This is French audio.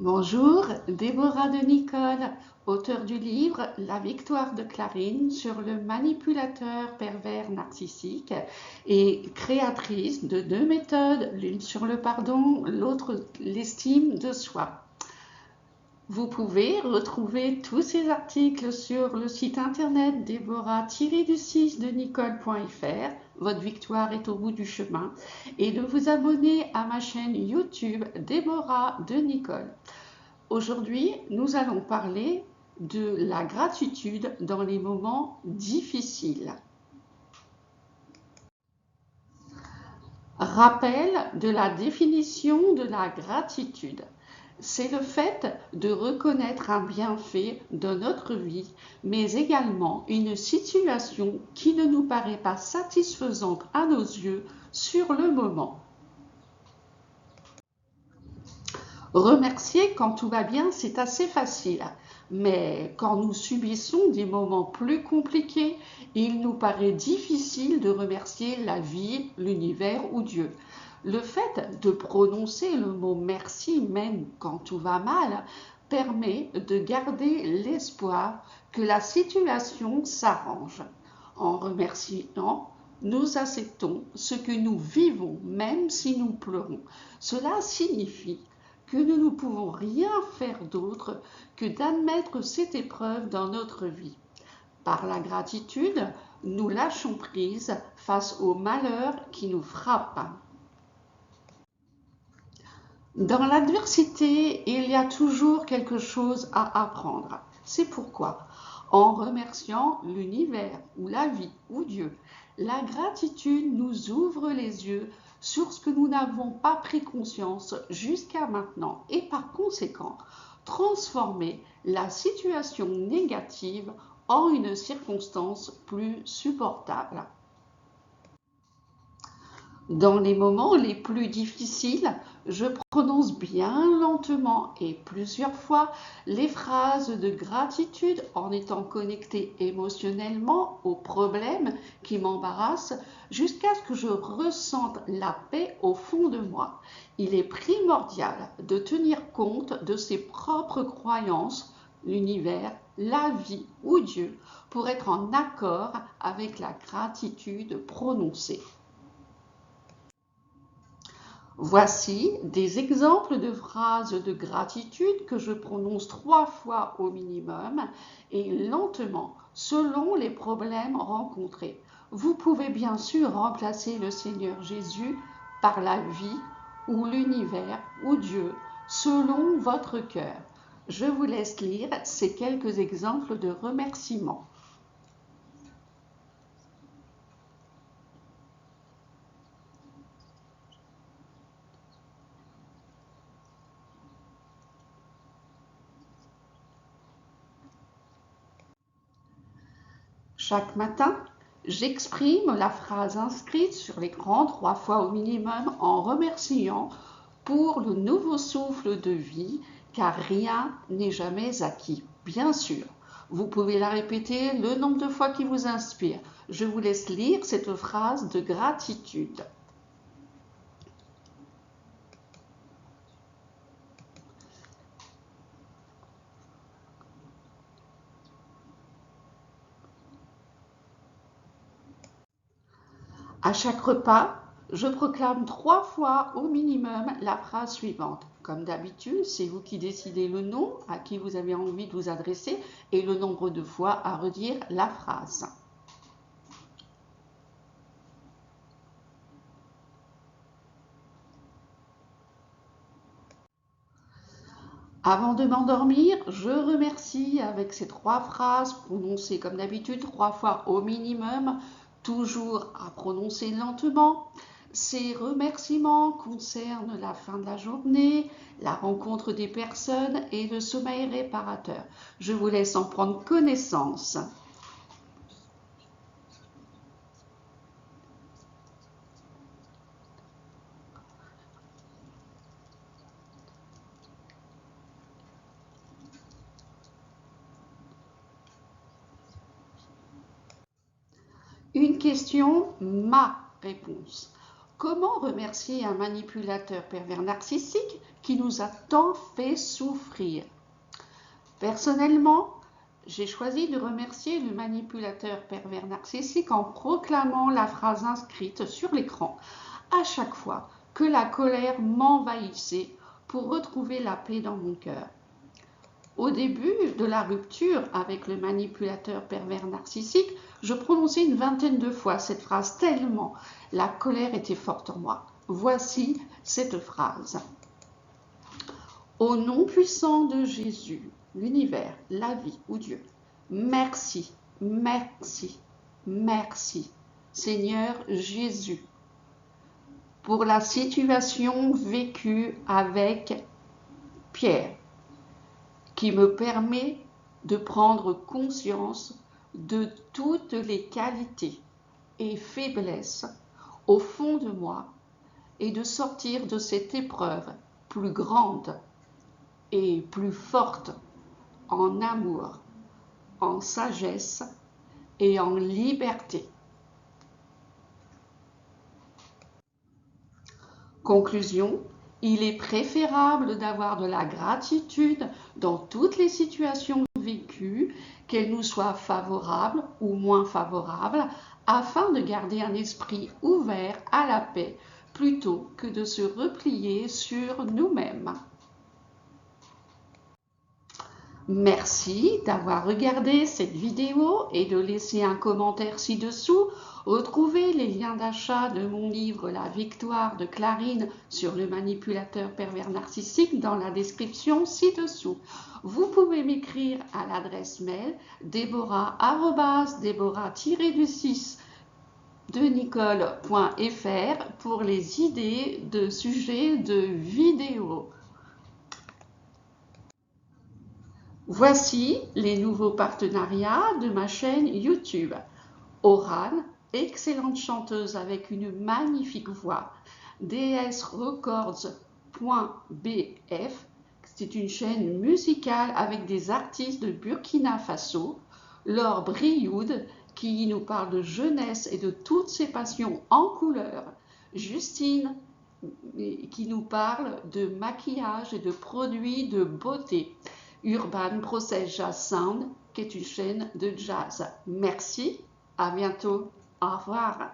Bonjour, Déborah de Nicole, auteure du livre La victoire de Clarine sur le manipulateur pervers narcissique et créatrice de deux méthodes, l'une sur le pardon, l'autre l'estime de soi. Vous pouvez retrouver tous ces articles sur le site internet déborah-de-nicole.fr. Votre victoire est au bout du chemin. Et de vous abonner à ma chaîne YouTube Déborah de Nicole. Aujourd'hui, nous allons parler de la gratitude dans les moments difficiles. Rappel de la définition de la gratitude. C'est le fait de reconnaître un bienfait dans notre vie, mais également une situation qui ne nous paraît pas satisfaisante à nos yeux sur le moment. Remercier quand tout va bien, c'est assez facile. Mais quand nous subissons des moments plus compliqués, il nous paraît difficile de remercier la vie, l'univers ou Dieu. Le fait de prononcer le mot merci même quand tout va mal permet de garder l'espoir que la situation s'arrange. En remerciant, nous acceptons ce que nous vivons même si nous pleurons. Cela signifie que nous ne pouvons rien faire d'autre que d'admettre cette épreuve dans notre vie. Par la gratitude, nous lâchons prise face aux malheurs qui nous frappent. Dans l'adversité, il y a toujours quelque chose à apprendre. C'est pourquoi, en remerciant l'univers ou la vie ou Dieu, la gratitude nous ouvre les yeux sur ce que nous n'avons pas pris conscience jusqu'à maintenant et par conséquent, transformer la situation négative en une circonstance plus supportable. Dans les moments les plus difficiles, je prononce bien lentement et plusieurs fois les phrases de gratitude en étant connecté émotionnellement aux problèmes qui m'embarrassent jusqu'à ce que je ressente la paix au fond de moi. Il est primordial de tenir compte de ses propres croyances, l'univers, la vie ou Dieu pour être en accord avec la gratitude prononcée. Voici des exemples de phrases de gratitude que je prononce 3 fois au minimum et lentement selon les problèmes rencontrés. Vous pouvez bien sûr remplacer le Seigneur Jésus par la vie ou l'univers ou Dieu selon votre cœur. Je vous laisse lire ces quelques exemples de remerciements. Chaque matin, j'exprime la phrase inscrite sur l'écran 3 fois au minimum en remerciant pour le nouveau souffle de vie, car rien n'est jamais acquis. Bien sûr, vous pouvez la répéter le nombre de fois qui vous inspire. Je vous laisse lire cette phrase de gratitude. À chaque repas, je proclame 3 fois au minimum la phrase suivante. Comme d'habitude, c'est vous qui décidez le nom à qui vous avez envie de vous adresser et le nombre de fois à redire la phrase. Avant de m'endormir, je remercie avec ces 3 phrases prononcées comme d'habitude 3 fois au minimum, toujours à prononcer lentement. Ces remerciements concernent la fin de la journée, la rencontre des personnes et le sommeil réparateur. Je vous laisse en prendre connaissance. Une question, ma réponse. Comment remercier un manipulateur pervers narcissique qui nous a tant fait souffrir. Personnellement, j'ai choisi de remercier le manipulateur pervers narcissique en proclamant la phrase inscrite sur l'écran à chaque fois que la colère m'envahissait pour retrouver la paix dans mon cœur. Au début de la rupture avec le manipulateur pervers narcissique, je prononçais une vingtaine de fois cette phrase tellement la colère était forte en moi. Voici cette phrase. Au nom puissant de Jésus, l'univers, la vie ou Dieu, merci, merci, merci, Seigneur Jésus, pour la situation vécue avec Pierre, qui me permet de prendre conscience de toutes les qualités et faiblesses au fond de moi et de sortir de cette épreuve plus grande et plus forte en amour, en sagesse et en liberté. Conclusion, il est préférable d'avoir de la gratitude dans toutes les situations vécues, qu'elles nous soient favorables ou moins favorables, afin de garder un esprit ouvert à la paix plutôt que de se replier sur nous-mêmes. Merci d'avoir regardé cette vidéo et de laisser un commentaire ci-dessous. Retrouvez les liens d'achat de mon livre La victoire de Clarine sur le manipulateur pervers narcissique dans la description ci-dessous. Vous pouvez m'écrire à l'adresse mail deborah-du6 de nicole.fr pour les idées de sujets de vidéos. Voici les nouveaux partenariats de ma chaîne YouTube. Oran, excellente chanteuse avec une magnifique voix. dsrecords.bf, c'est une chaîne musicale avec des artistes de Burkina Faso. Laure Brioud, qui nous parle de jeunesse et de toutes ses passions en couleur. Justine, qui nous parle de maquillage et de produits de beauté. Urban Process Jazz Sound, qui est une chaîne de jazz. Merci, à bientôt, au revoir.